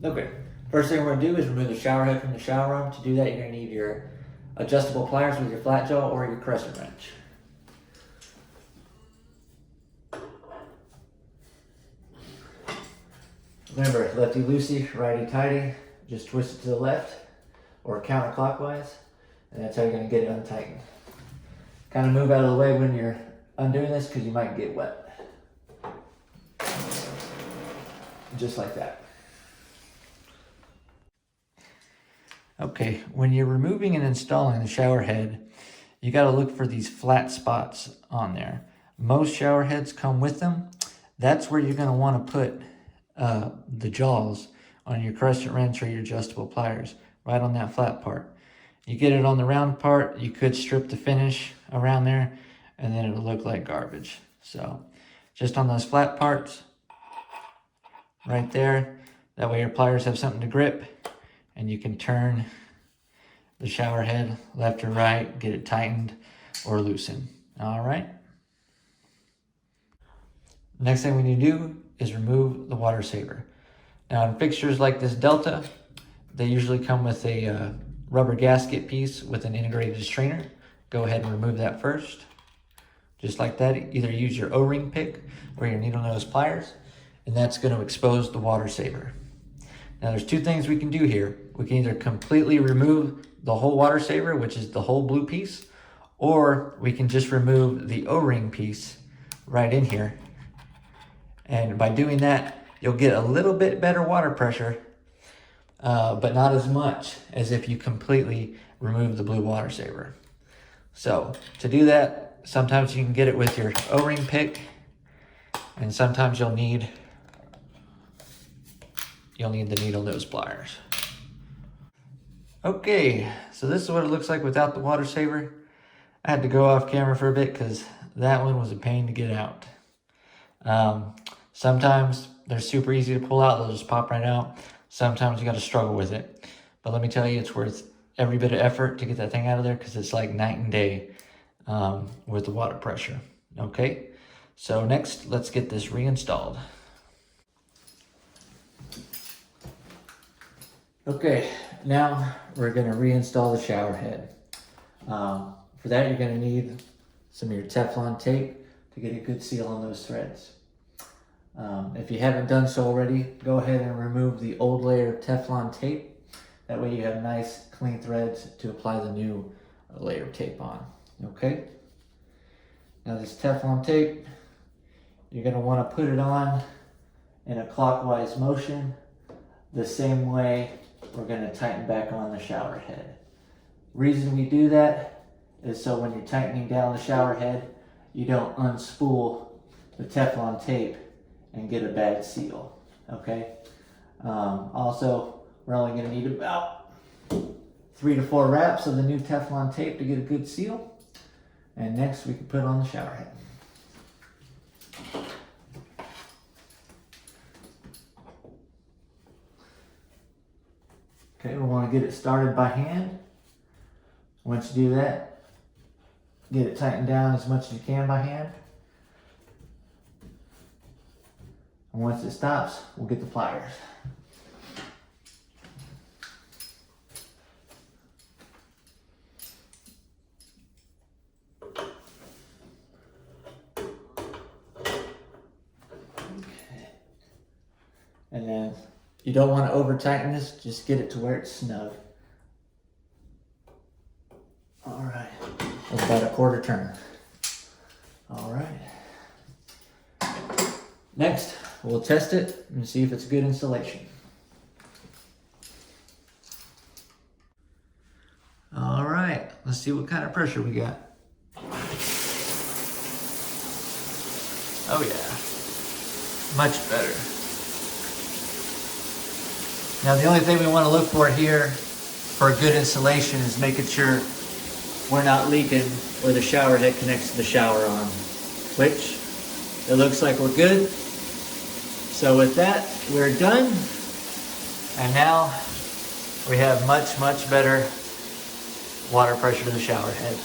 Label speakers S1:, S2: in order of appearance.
S1: Okay, first thing we're gonna do is remove the shower head from the shower arm. To do that, you're gonna need your adjustable pliers with your flat jaw or your crescent wrench. Remember, lefty loosey, righty tighty. Just twist it to the left or counterclockwise, and that's how you're gonna get it untightened. Kind of move out of the way when you're undoing this because you might get wet. Just like that. Okay, when you're removing and installing the shower head, you got to look for these flat spots on there. Most shower heads come with them. That's where you're going to want to put the jaws on your crescent wrench or your adjustable pliers, right on that flat part. You get it on the round part, you could strip the finish around there, and then it'll look like garbage. So just on those flat parts, right there, that way your pliers have something to grip, and you can turn the shower head left or right, get it tightened or loosened. All right. Next thing we need to do is remove the water saver. Now in fixtures like this Delta, they usually come with a rubber gasket piece with an integrated strainer. Go ahead and remove that first. Just like that, either use your O-ring pick or your needle nose pliers, and that's going to expose the water saver. Now there's two things we can do here. We can either completely remove the whole water saver, which is the whole blue piece, or we can just remove the O-ring piece right in here. And by doing that, you'll get a little bit better water pressure, but not as much as if you completely remove the blue water saver. So to do that, sometimes you can get it with your O-ring pick, and sometimes you'll need the needle nose pliers. Okay, so this is what it looks like without the water saver. I had to go off camera for a bit because that one was a pain to get out. Sometimes they're super easy to pull out, they'll just pop right out. Sometimes you gotta struggle with it. But let me tell you, it's worth every bit of effort to get that thing out of there because it's like night and day with the water pressure. Okay, so next, let's get this reinstalled. Okay, now we're gonna reinstall the shower head. For that, you're gonna need some of your Teflon tape to get a good seal on those threads. If you haven't done so already, go ahead and remove the old layer of Teflon tape. That way you have nice, clean threads to apply the new layer of tape on, okay? Now this Teflon tape, you're gonna wanna put it on in a clockwise motion, the same way we're gonna tighten back on the shower head. Reason we do that is so when you're tightening down the shower head, you don't unspool the Teflon tape and get a bad seal, okay? Also, we're only gonna need about 3 to 4 wraps of the new Teflon tape to get a good seal. And next we can put on the shower head. Okay, we want to get it started by hand. Once you do that, get it tightened down as much as you can by hand. And once it stops, we'll get the pliers. And then you don't want to over tighten this, just get it to where it's snug. All right, that's about a quarter turn. All right. Next, we'll test it and see if it's good installation. All right, let's see what kind of pressure we got. Oh yeah, much better. Now the only thing we want to look for here for a good installation is making sure we're not leaking where the shower head connects to the shower arm, which it looks like we're good. So with that, we're done. And now we have much, much better water pressure to the shower head.